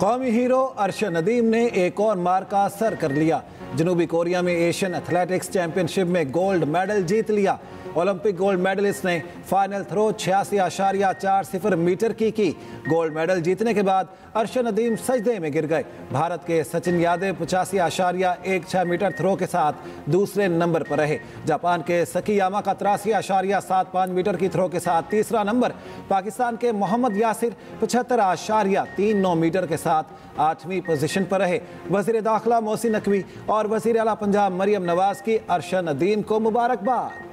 कौमी हीरो अरशद नदीम ने एक और मार्का सर कर लिया। जनूबी कोरिया में एशियन एथलेटिक्स चैंपियनशिप में गोल्ड मेडल जीत लिया। ओलंपिक गोल्ड मेडलिस्ट ने फाइनल थ्रो 86.40 मीटर की। गोल्ड मेडल जीतने के बाद अरशद नदीम सजदे में गिर गए। भारत के सचिन यादव 85.16 मीटर थ्रो के साथ दूसरे नंबर पर रहे। जापान के सकीयामा का 83.75 मीटर की थ्रो के साथ तीसरा नंबर। पाकिस्तान के मोहम्मद यासिर 75.39 मीटर के साथ 8वीं पोजीशन पर रहे। वजीर दाखिला मोहसिन नकवी और वजीर आला पंजाब मरियम नवाज की अरशद नदीम को मुबारकबाद।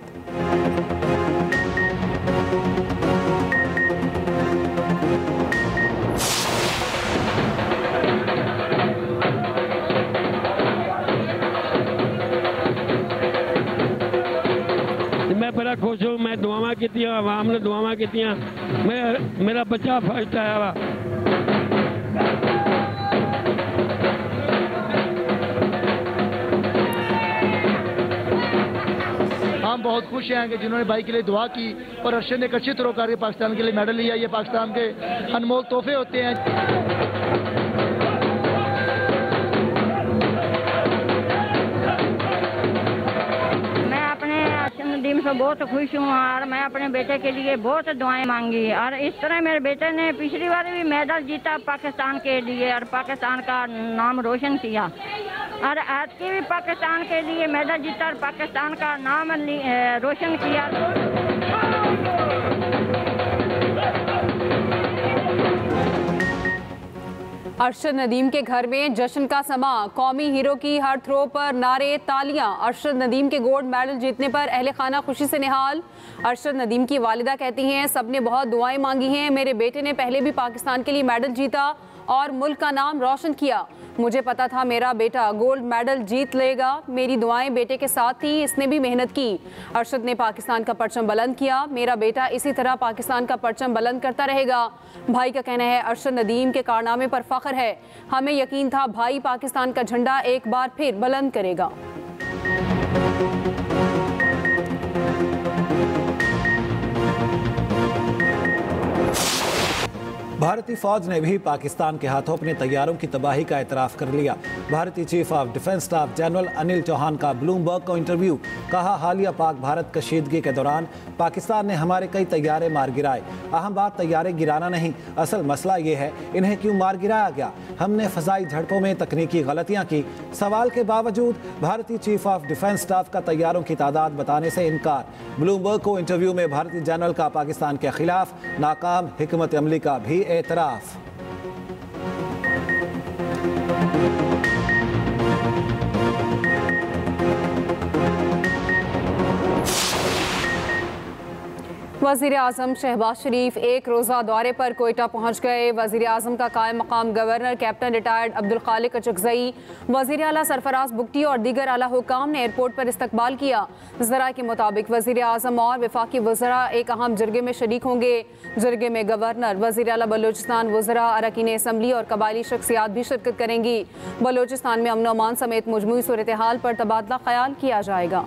मैं बड़ा खुश हूँ। मैं दुआवां की आवाम ने दुआवां की। मेरा बच्चा फर्स्ट आया वा। हम बहुत खुश हैं कि जिन्होंने भाई के लिए दुआ की और अरशद ने एक अच्छी थ्रो करके पाकिस्तान के लिए मेडल लिया। ये पाकिस्तान के अनमोल तोहफे होते हैं। मैं अपने अरशद नदीम से बहुत खुश हूँ और मैं अपने बेटे के लिए बहुत दुआएं मांगी और इस तरह मेरे बेटे ने पिछली बार भी मेडल जीता पाकिस्तान के लिए और पाकिस्तान का नाम रोशन किया और आज की भी पाकिस्तान के लिए मेडल जीता और पाकिस्तान का नाम रोशन किया। अरशद नदीम के घर में जश्न का समा। कौमी हीरो की हर थ्रो पर नारे, तालियां। अरशद नदीम के गोल्ड मेडल जीतने पर अहले खाना खुशी से निहाल। अरशद नदीम की वालिदा कहती हैं, सबने बहुत दुआएं मांगी हैं। मेरे बेटे ने पहले भी पाकिस्तान के लिए मेडल जीता और मुल्क का नाम रोशन किया। मुझे पता था मेरा बेटा गोल्ड मेडल जीत लेगा। मेरी दुआएं बेटे के साथ थी, इसने भी मेहनत की। अरशद ने पाकिस्तान का परचम बुलंद किया। मेरा बेटा इसी तरह पाकिस्तान का परचम बुलंद करता रहेगा। भाई का कहना है, अरशद नदीम के कारनामे पर फख्र है। हमें यकीन था भाई पाकिस्तान का झंडा एक बार फिर बुलंद करेगा। भारतीय फौज ने भी पाकिस्तान के हाथों अपने तैयारों की तबाही का एतराफ़ कर लिया। भारतीय chief of defence staff general Anil Chauhan का ब्लूमबर्ग को इंटरव्यू। कहा, हालिया पाक भारत कशीदगी के दौरान पाकिस्तान ने हमारे कई तैयारे मार गिराए। अहम बात तैयारे गिराना नहीं, असल मसला ये है इन्हें क्यों मार गिराया गया। हमने फ़ज़ाई झड़पों में तकनीकी गलतियाँ की। सवाल के बावजूद भारतीय चीफ ऑफ डिफेंस स्टाफ का तैयारों की तादाद बताने से इनकार। ब्लूमबर्ग को इंटरव्यू में भारतीय जनरल का पाकिस्तान के खिलाफ नाकाम हिकमत अमली का भी एतराफ़। वज़ीर आज़म शहबाज शरीफ एक रोज़ा दौरे पर कोयटा पहुँच गए। वज़ीर आज़म का कायम मकाम गवर्नर कैप्टन रिटायर्ड अब्दुल खालिक अचकज़ई, वज़ीर आला सरफराज बुगटी और दीगर आला हुकाम ने एयरपोर्ट पर इस्तकबाल किया। ज़रा के मुताबिक वज़ीर आज़म और वफाकी वज़रा एक अहम जरगे में शरीक होंगे। जरगे में गवर्नर, वज़ीर आला बलोचिस्तान, वज़रा, अरकान असम्बली और कबायली शख्सियात भी शिरकत करेंगी। बलोचिस्तान में अमन अमान समेत मजमूई सूरत हाल पर तबादला ख्याल किया जाएगा।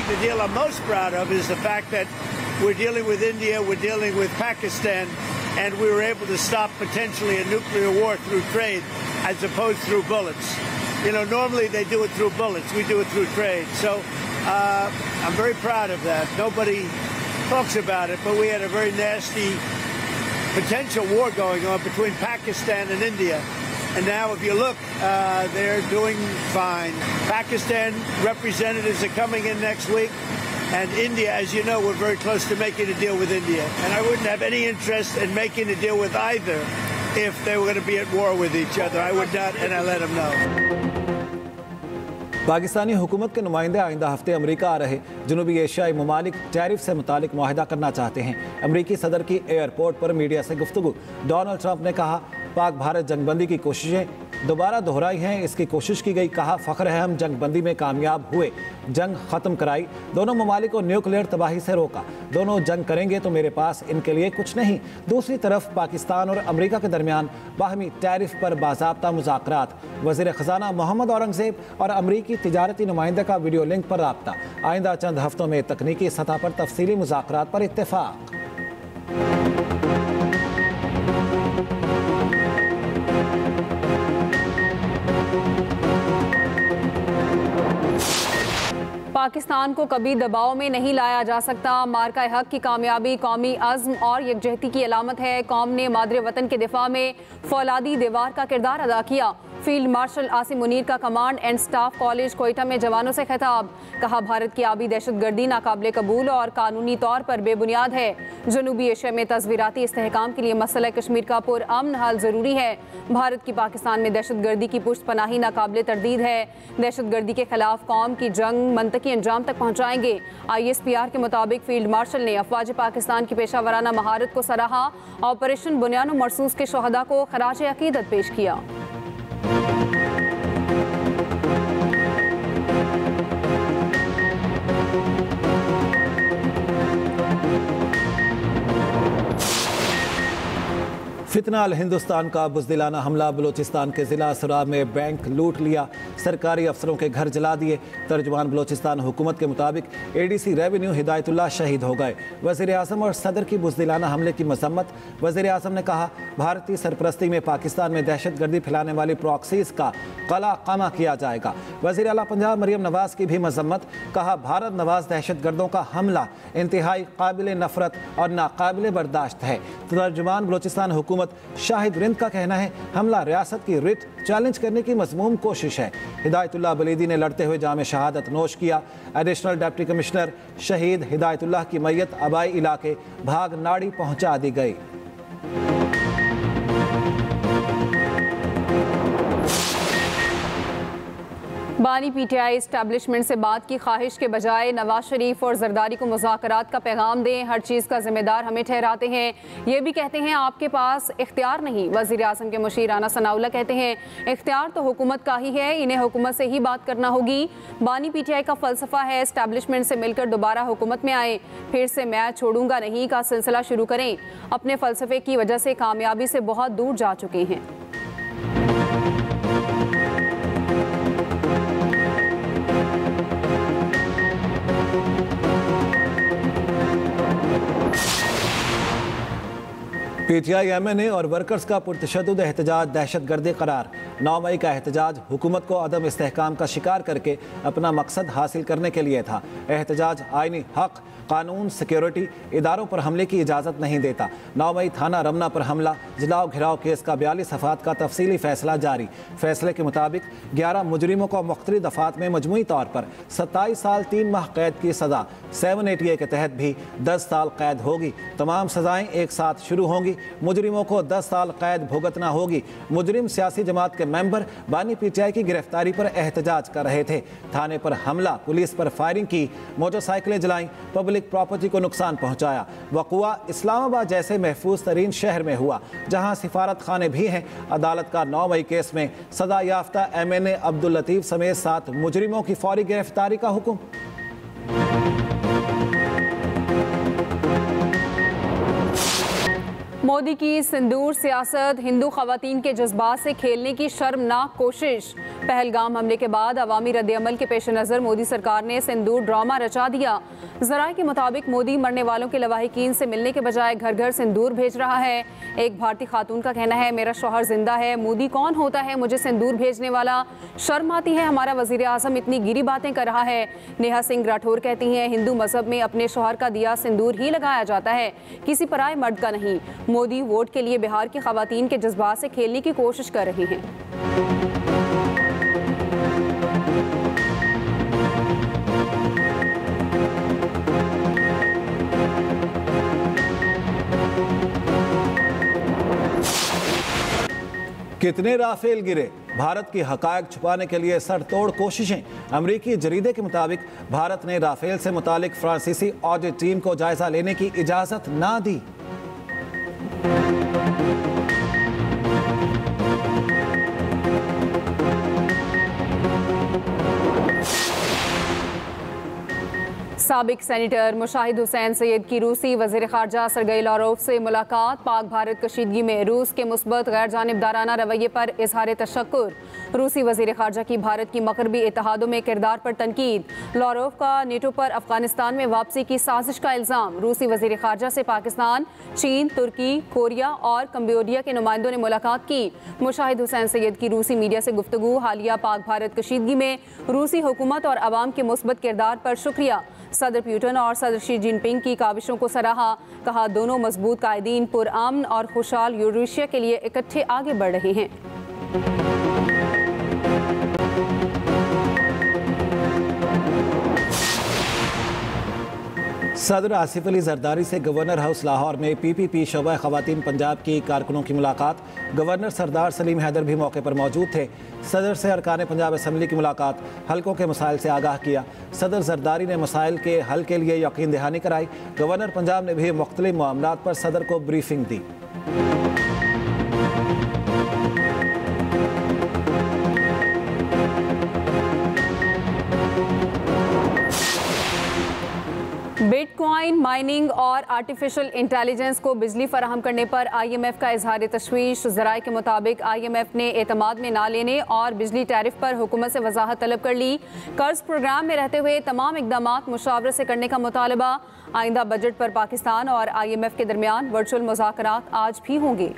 The deal I'm most proud of is the fact that we're dealing with India, we're dealing with Pakistan, and we were able to stop potentially a nuclear war through trade as opposed through bullets. You know, normally they do it through bullets, we do it through trade. So I'm very proud of that. Nobody talks about it, but we had a very nasty potential war going on between Pakistan and India. And now if you look, they're doing fine. Pakistan representatives are coming in next week. And India, as you know, we're very close to making a deal with India. And I wouldn't have any interest in making a deal with either if they were going to be at war with each other. I would not, and I let them know. Pakistani हुकूमत के नुमाइंदे आइंदा हफ्ते America आ रहे। जनूबी एशियाई ममालिक tariff से मुतालिक मुआहिदा करना चाहते हैं। अमेरिकी सदर की एयरपोर्ट पर मीडिया से गुफ्तगू। डोनाल्ड ट्रंप ने कहा, पाक भारत जंगबंदी की कोशिशें दोबारा दोहराई हैं, इसकी कोशिश की गई। कहा फख्र है हम जंगबंदी में कामयाब हुए, जंग खत्म कराई, दोनों ममालिक को न्यूक्लियर तबाही से रोका। दोनों जंग करेंगे तो मेरे पास इनके लिए कुछ नहीं। दूसरी तरफ पाकिस्तान और अमेरिका के दरमियान बाहमी टैरिफ पर बाज़ाब्ता मुज़ाकरात। वज़ीर ख़ज़ाना मोहम्मद औरंगज़ेब और अमरीकी तिजारती नुमाइंदे का वीडियो लिंक पर राब्ता। आइंदा चंद हफ्तों में तकनीकी सतह पर तफसीली मुज़ाकरात पर इत्तेफाक। पाकिस्तान को कभी दबाव में नहीं लाया जा सकता। मार्का हक की कामयाबी कौमी अज़्म और यकजहती की अलामत है। कौम ने मादरे वतन के दिफा में फौलादी दीवार का किरदार अदा किया। फील्ड मार्शल आसिम मुनीर का command and staff college Quetta में जवानों से खिताब। कहा भारत की आबी दहशतगर्दी नाकाबिले कबूल और कानूनी तौर पर बेबुनियाद है। जनूबी एशिया में तस्वीराती इस्तेहकाम के लिए मसला कश्मीर का पुरअमन हल ज़रूरी है। भारत की पाकिस्तान में दहशतगर्दी की पुष्ट पनाही नाकाबिले तरदीद है। दहशतगर्दी के खिलाफ कौम की जंग मंतकी अंजाम तक पहुँचाएंगे। ISPR के मुताबिक फील्ड मार्शल ने अफवाज पाकिस्तान की पेशावराना महारत को सराहा। ऑपरेशन बुनियानो मरसूस के शहदा को खराज अकीदत पेश किया। फितना अल हिंदुस्तान का बुज़दिलाना हमला। बलूचिस्तान के ज़िला सुराब में बैंक लूट लिया, सरकारी अफसरों के घर जला दिए। तर्जुमान बलूचिस्तान हुकूमत के मुताबिक ADC रेवेन्यू हिदायतुल्लाह शहीद हो गए। वज़ीर आज़म और सदर की बुज़दिलाना हमले की मजम्मत। वज़ीर आज़म ने कहा भारतीय सरपरस्ती में पाकिस्तान में दहशतगर्दी फैलाने वाली प्रॉक्सीज़ का कला कामा किया जाएगा। वज़ीर आला पंजाब मरियम नवाज़ की भी मजम्मत। कहा भारत नवाज दहशतगर्दों का हमला इंतहाई काबिल नफरत और नाकाबिल बर्दाश्त है। तर्जुमान बलूचिस्तान हुकूमत शाहिद रिंद का कहना है हमला रियासत की रिट चैलेंज करने की मज़मूम कोशिश है। हिदायतुल्लाह बलीदी ने लड़ते हुए जाम शहादत नोश किया। एडिशनल डिप्टी कमिश्नर शहीद हिदायतुल्लाह की मैयत आबाई इलाके भाग नाड़ी पहुंचा दी गई। बानी PTI इस्टेब्लिशमेंट से बात की ख्वाहिश के बजाय नवाज शरीफ और जरदारी को मुज़ाकरात का पैगाम दें। हर चीज़ का जिम्मेदार हमें ठहराते हैं। ये भी कहते हैं आपके पास इख्तियार नहीं। वज़ीर आज़म के मुशीर राना सनाउल्लाह कहते हैं इख्तियार तो हुकूमत का ही है, इन्हें हुकूमत से ही बात करना होगी। बानी PTI का फ़लसफ़ा है इस्टेब्लिशमेंट से मिलकर दोबारा हुकूमत में आए, फिर से मैं छोड़ूंगा नहीं का सिलसिला शुरू करें। अपने फ़लसफ़े की वजह से कामयाबी से बहुत दूर जा चुके हैं। PTI MNA और वर्कर्स का पुरतशद्दुद एहतजाज दहशतगर्दी करार। 9 मई का एहतजाज हुकूमत को अदम इस्तेहकाम का शिकार करके अपना मकसद हासिल करने के लिए था। एहतजाज आईनी हक, कानून, सिक्योरिटी इदारों पर हमले की इजाज़त नहीं देता। 9 मई थाना रमना पर हमला, जलाओ घिराव केस का 42 सफ़ात का तफसीली फैसला जारी। फैसले के मुताबिक 11 मुजरिमों को मुख्तलिफ दफ़ात में मजमूई तौर पर 27 साल 3 माह कैद की सज़ा। 780A के तहत भी 10 साल कैद होगी। तमाम सज़ाएँ एक साथ शुरू होंगी। मुजरिमों को 10 साल कैद भुगतना होगी। मुजरिम सियासी जमात के मेंबर बानी PTI की गिरफ्तारी पर एहतजाज कर रहे थे। थाने पर हमला, पुलिस पर फायरिंग की, मोटरसाइकिलें जलाई, पब्लिक प्रॉपर्टी को नुकसान पहुंचाया। वक़ुआ इस्लामाबाद जैसे महफूज तरीन शहर में हुआ जहां सिफारत खाने भी हैं। अदालत का 9 मई केस में सजा याफ्ता MNA अब्दुल लतीफ़ समेत 7 मुजरिमों की फौरी गिरफ्तारी का हुक्म। मोदी की सिंदूर सियासत, हिंदू खवातीन के जज्बात से खेलने की शर्मनाक कोशिश। पहलगाम हमले के बाद अवामी रद्द-ए-अमल के पेश नज़र मोदी सरकार ने सिंदूर ड्रामा रचा दिया। ज़राए के मुताबिक मोदी मरने वालों के लवाहिकीन से मिलने के बजाय घर घर सिंदूर भेज रहा है। एक भारतीय खातून का कहना है मेरा शौहर जिंदा है, मोदी कौन होता है मुझे सिंदूर भेजने वाला। शर्म आती है हमारा वज़ीर आज़म इतनी गिरी बातें कर रहा है। नेहा सिंह राठौर कहती हैं हिंदू मजहब में अपने शौहर का दिया सिंदूर ही लगाया जाता है, किसी पराए मर्द का नहीं। मोदी वोट के लिए बिहार की खवातीन के जज्बात से खेलने की कोशिश कर रहे हैं। कितने राफेल गिरे, भारत की हकायक छुपाने के लिए सरतोड़ कोशिशें। अमरीकी जरीदे के मुताबिक भारत ने राफेल से मुतालिक फ्रांसीसी ऑडिट टीम को जायजा लेने की इजाजत ना दी। साबिक सेनेटर मुशाहिद हुसैन सैयद की रूसी वज़ीर ख़ारजा सरगई लारोफ से मुलाकात। पाक भारत कशीदगी में रूस के मुस्बत गैर जानिबदाराना रवैये पर इजहार तशक्कुर। रूसी वज़ीर ख़ारजा की भारत की मग़रबी इत्तेहादों में किरदार पर तनकीद। लारोफ का नेटो पर अफगानिस्तान में वापसी की साजिश का इल्ज़ाम। रूसी वज़ीर ख़ारजा से पाकिस्तान, चीन, तुर्की, कोरिया और कम्बोडिया के नुमाइंदों ने मुलाकात की। मुशाहिद हुसैन सैयद की रूसी मीडिया से गुफ्तगू। हालिया पाक भारत कशीदगी में रूसी हुकूमत और अवाम के मुस्बत किरदार पर शुक्रिया। सदर पुतिन और सदर शी जिनपिंग की काविशों को सराहा। कहा दोनों मजबूत कायदीन पुरअमन और खुशहाल यूरेशिया के लिए इकट्ठे आगे बढ़ रहे हैं। सदर आसिफ अली जरदारी से गवर्नर हाउस लाहौर में PPP शोबा ख़वातीन पंजाब की कारकुनों की मुलाकात। गवर्नर सरदार सलीम हैदर भी मौके पर मौजूद थे। सदर से अरकान पंजाब असम्बली की मुलाकात, हलकों के मसाइल से आगाह किया। सदर जरदारी ने मसाइल के हल के लिए यकीन दहानी कराई। गवर्नर पंजाब ने भी मुख्तलिफ मामलात पर सदर को ब्रीफिंग दी। बिटकॉइन माइनिंग और आर्टिफिशियल इंटेलिजेंस को बिजली फराहम करने पर IMF का इजहार तशवीश। ज़राए के मुताबिक IMF ने एतमाद में ना लेने और बिजली टैरिफ पर हुकूमत से वजाहत तलब कर ली। कर्ज प्रोग्राम में रहते हुए तमाम इकदामात मुशावरत से करने का मुतालबा। आइंदा बजट पर पाकिस्तान और IMF के दरमियान वर्चुअल मुज़ाकरात आज भी होंगे।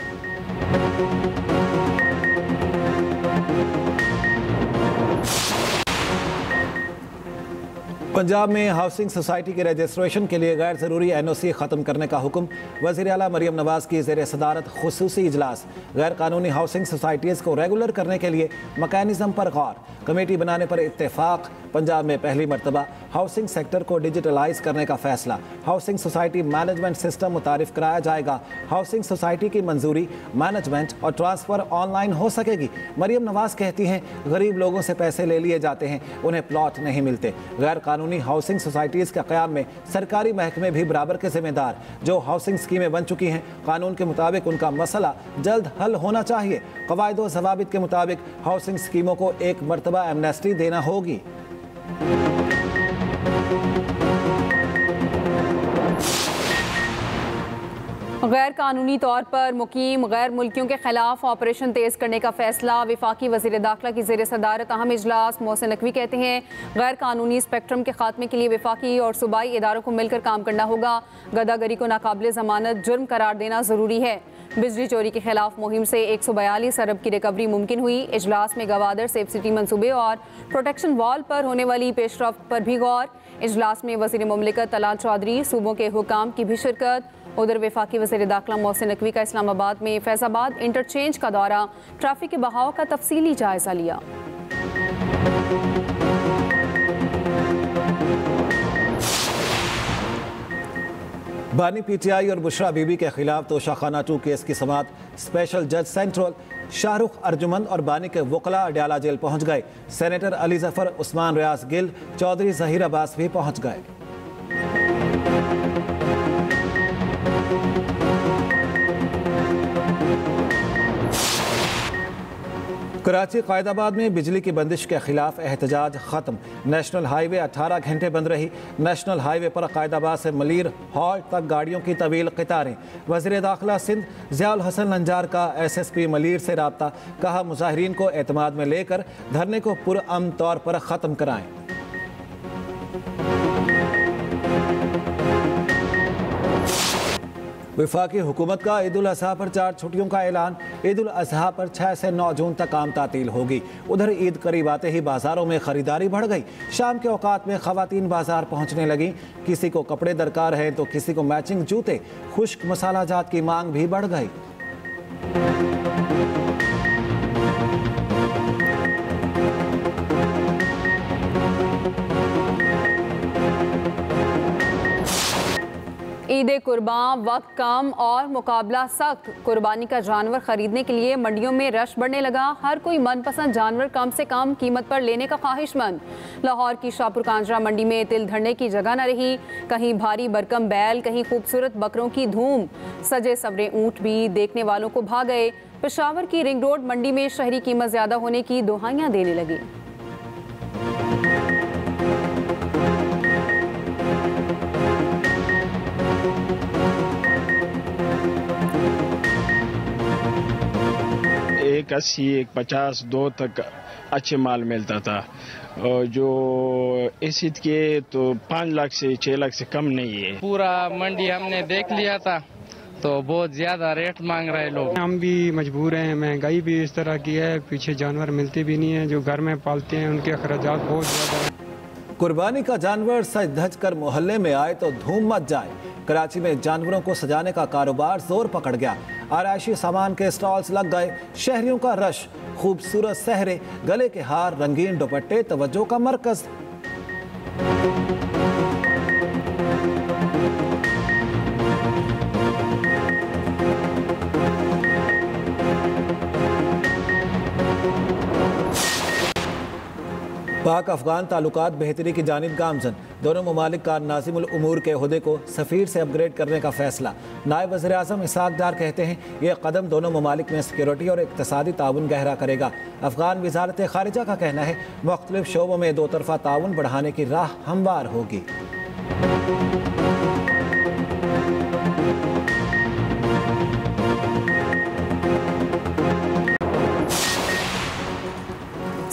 पंजाब में हाउसिंग सोसाइटी के रजिस्ट्रेशन के लिए गैर ज़रूरी NOC ख़त्म करने का हुक्म। वज़ीर आला मरियम नवाज़ की ज़ेर सदारत खुसूसी इजलास। गैर कानूनी हाउसिंग सोसाइटीज़ को रेगुलर करने के लिए मकैनिज़म पर गौर। कमेटी बनाने पर इत्तेफाक। पंजाब में पहली मरतबा हाउसिंग सेक्टर को डिजिटलाइज करने का फैसला। हाउसिंग सोसाइटी मैनेजमेंट सिस्टम मुतारिफ कराया जाएगा। हाउसिंग सोसाइटी की मंजूरी, मैनेजमेंट और ट्रांसफ़र ऑनलाइन हो सकेगी। मरियम नवाज़ कहती हैं गरीब लोगों से पैसे ले लिए जाते हैं, उन्हें प्लॉट नहीं मिलते। गैर कानूनी हाउसिंग सोसाइटीज़ के क़याम में सरकारी महकमे भी बराबर के जिम्मेदार। जो हाउसिंग स्कीमें बन चुकी हैं, कानून के मुताबिक उनका मसला जल्द हल होना चाहिए। क़वायद व ज़वाबित के मुताबिक हाउसिंग स्कीमों को एक मरतबा एमनेस्टी देना होगी। गैर कानूनी तौर पर मुकीम गैर मुल्कियों के खिलाफ ऑपरेशन तेज करने का फैसला। वफाकी वज़ीर दाखिला की ज़ेर सदारत अहम इजलास। मोहसिन नकवी कहते हैं गैर कानूनी स्पेक्ट्रम के खात्मे के लिए वफाकी और सूबाई इदारों को मिलकर काम करना होगा। गदागरी को नाकाबिल ज़मानत जुर्म करार देना ज़रूरी है। बिजली चोरी के खिलाफ मुहिम से 142 अरब की रिकवरी मुमकिन हुई। इजलास में गवादर सेफ सिटी मनसूबे और प्रोटेक्शन वॉल पर होने वाली पेशरफ्त पर भी गौर। इजलास में वज़ीर मुमलिकत तलाल चौधरी, सूबों के हुकाम की भी शिरकत। उधर वफाकी वज़ीर दाखिला मोहसिन नकवी का इस्लामाबाद में फैज़ाबाद इंटरचेंज का दौरा, ट्रैफिक के बहाव का तफसीली जायजा लिया। बानी PTI और बुशरा बीबी के खिलाफ तोशाखाना 2 केस की समाअत। स्पेशल जज सेंट्रल शाहरुख अर्जुमंद और बानी के वकला अडयाला जेल पहुंच गए। सेनेटर अली जफर, उस्मान रियाज गिल, चौधरी जहीर अब्बास भी पहुंच गए। कराची कायदाबाद में बिजली की बंदिश के खिलाफ एहतजाज खत्म। नेशनल हाईवे 18 घंटे बंद रही। नेशनल हाईवे पर कायदाबाद से मलीर हॉल्ट तक गाड़ियों की तवील कतारें। वज़ीर दाखिला सिंध ज़ियाउल हसन लंजार का SSP मलीर से रब्ता। कहा मुजाहिरीन को एतमाद में लेकर धरने को पुरअमन तौर पर ख़त्म कराएं। वफाकी हुकूमत का ईद उल अज़हा पर 4 छुट्टियों का ऐलान। ईद उल अज़हा पर 6 से 9 जून तक काम तातील होगी। उधर ईद करीब आते ही बाजारों में खरीदारी बढ़ गई। शाम के औकात में खवातीन बाजार पहुंचने लगी। किसी को कपड़े दरकार हैं तो किसी को मैचिंग जूते। खुश्क मसाला जात की मांग भी बढ़ गई। ईद कुर्बान वक्त कम और मुकाबला सख्त। कुर्बानी का जानवर खरीदने के लिए मंडियों में रश बढ़ने लगा। हर कोई मनपसंद जानवर कम से कम कीमत पर लेने का ख्वाहिशमंद। लाहौर की शाहपुर कांजरा मंडी में तिल धरने की जगह न रही। कहीं भारी भरकम बैल, कहीं खूबसूरत बकरों की धूम। सजे सवरे ऊँट भी देखने वालों को भा गए। पेशावर की रिंग रोड मंडी में शहरी कीमत ज्यादा होने की दुहाइयां देने लगी। 180 150 2 तक अच्छे माल मिलता था। और जो एसिड के तो 5 लाख से 6 लाख से कम नहीं है। पूरा मंडी हमने देख लिया था तो बहुत ज़्यादा रेट मांग रहे लोग। हम भी मजबूर हैं, महंगाई भी इस तरह की है, पीछे जानवर मिलते भी नहीं हैं, जो घर में पालते हैं उनके अखराजात बहुत ज़्यादा हैं। कुर्बानी का जानवर सज धज कर मोहल्ले में आए तो धूम मच जाए। कराची में जानवरों को सजाने का कारोबार जोर पकड़ गया। आराइशी सामान के स्टॉल्स लग गए, शहरियों का रश, खूबसूरत सहरे, गले के हार, रंगीन दुपट्टे तवज्जो का मरकज। पाक अफगान ताल्लुकात बेहतरी की जानिब गामजन। दोनों ममालिक का नाज़िमुल उमूर के ओहदे को सफ़ीर से अपग्रेड करने का फैसला। नायब वज़ीर आज़म इसहाक डार कहते हैं यह कदम दोनों ममालिक में सिक्योरिटी और इक़्तिसादी ताउन गहरा करेगा। अफगान वज़ारत ख़ारिजा का कहना है मुख्तलिफ शोबों में दो तरफ़ा ताउन बढ़ाने की राह हमवार होगी।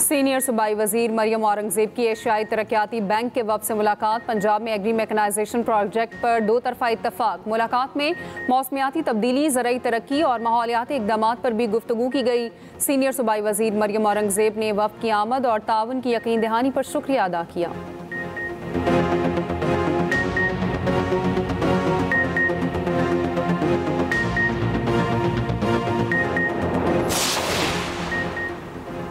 सीनियर सूबाई वजीर मरियम औरंगजेब की एशियाई तरक्याती बैंक के वफ़द से मुलाकात। पंजाब में एग्री मैकेनाइजेशन प्रोजेक्ट पर दो तरफा इत्तफाक। मुलाकात में मौसमियाती तब्दीली, ज़राई तरक्की और माहौलियाती इक़दाम पर भी गुफ्तगू की गई। सीनियर सूबाई वजीर मरियम औरंगजेब ने वफ़द की आमद और ताउन की यकीन दहानी पर शुक्रिया अदा किया।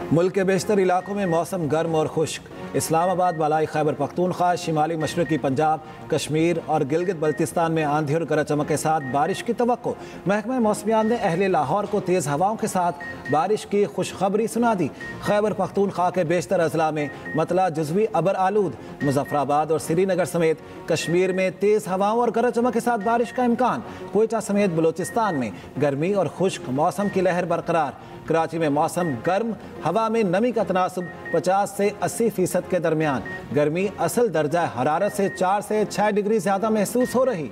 मुल्क के बेशतर इलाकों में मौसम गर्म और खुश्क। इस्लामाबाद, बालाई खैबर पख्तूनख्वा, शिमाली मशरक़ी पंजाब, कश्मीर और गिलगित बल्तिस्तान में आंधी और गरज चमक के साथ बारिश की तवक्को। महकमा मौसमियात ने अहले लाहौर को तेज़ हवाओं के साथ बारिश की खुशखबरी सुना दी। खैबर पख्तूनख्वा के बेशतर अजला में मतला जुज़वी अबर आलूद। मुजफ्फराबाद और श्रीनगर समेत कश्मीर में तेज़ हवाओं और गरज चमक के साथ बारिश का इम्कान। कोयटा समेत बलोचिस्तान में गर्मी और खुश्क मौसम की लहर बरकरार। कराची में मौसम गर्म, हवा में नमी का तनासुब 50 से 80% के दरमियान। गर्मी असल दर्जा हरारत से 4 से 6 डिग्री ज़्यादा महसूस हो रही।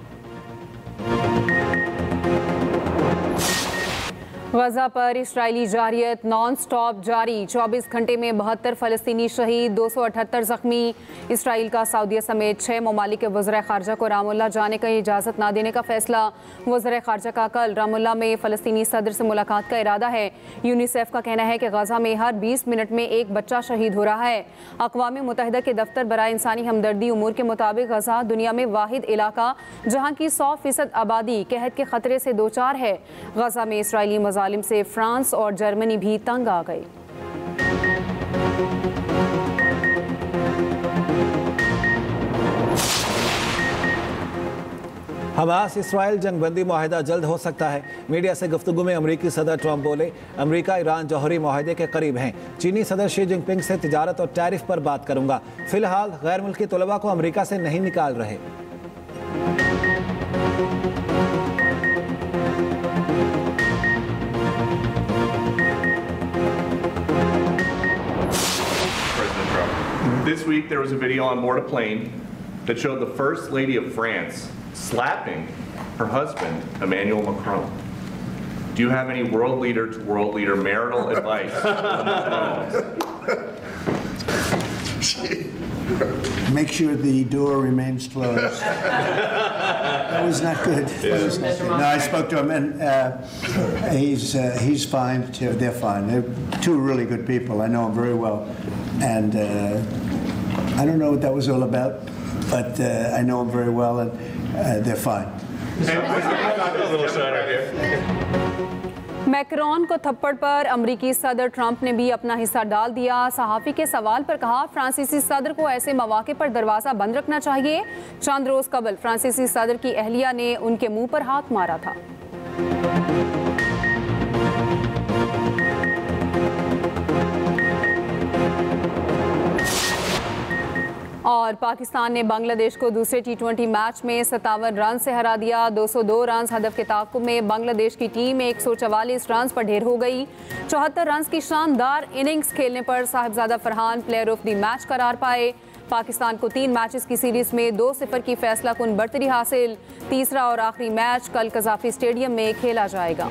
गजा पर इस्राइली जारियत नॉन स्टॉप जारी। 24 घंटे में 72 फ़लस्तीनी शहीद, 278 ज़ख्मी। इसराइल का सऊदीया समेत 6 ममालिक के वज़ीर ख़ारजा को रामुल्ला जाने की इजाज़त ना देने का फैसला। वज़ीर ख़ारजा का कल रामुल्ला में फ़लस्तीनी सदर से मुलाकात का इरादा है। यूनिसेफ का कहना है कि गजा में हर 20 मिनट में एक बच्चा शहीद हो रहा है। अक़वाम मुत्तहिदा के दफ्तर बराए इंसानी हमदर्दी उमूर के मुताबिक गजा दुनिया में वाहिद इलाका जहाँ की 100% आबादी कहत के ख़तरे से दो चार है। गजा में इसराइली मज़ालिम से फ्रांस और जर्मनी भी तंग आ गई। हमास इसराइल जंगबंदी मुआहिदा जल्द हो सकता है। मीडिया से गुफ्तगू में अमरीकी सदर ट्रंप बोले, अमरीका ईरान जौहरी मुआहिदे के करीब हैं। चीनी सदर शी जिनपिंग से तिजारत और टैरिफ पर बात करूंगा। फिलहाल गैर मुल्की तलबा को अमरीका से नहीं निकाल रहे। This week there was a video on board a plane that showed the First Lady of France slapping her husband, Emmanuel Macron. Do you have any world leader to world leader marital advice? Make sure the door remains closed. That was not good. No, I spoke to him, and he's fine too. They're fine. They're two really good people. I know him very well, and I don't know what that was all about, but I know him very well, and they're fine. Macron को थप्पड़ पर अमरीकी सदर Trump ने भी अपना हिस्सा डाल दिया। सहाफ़ी के सवाल पर कहा, फ्रांसीसी सदर को ऐसे मौके पर दरवाज़ा बंद रखना चाहिए। चंद रोज़ कबल फ्रांसीसी सदर की अहलिया ने उनके मुंह पर हाथ मारा था। और पाकिस्तान ने बांग्लादेश को दूसरे T20 मैच में 57 रन से हरा दिया। 202 रन हदफ के ताक़ुब में बांग्लादेश की टीम 144 रन पर ढेर हो गई। 74 रन की शानदार इनिंग्स खेलने पर Sahibzada Farhan player of the match करार पाए। पाकिस्तान को 3 मैचेस की सीरीज में 2-0 की फैसला कुन बढ़तरी हासिल। तीसरा और आखिरी मैच कल कज़ाफ़ी स्टेडियम में खेला जाएगा।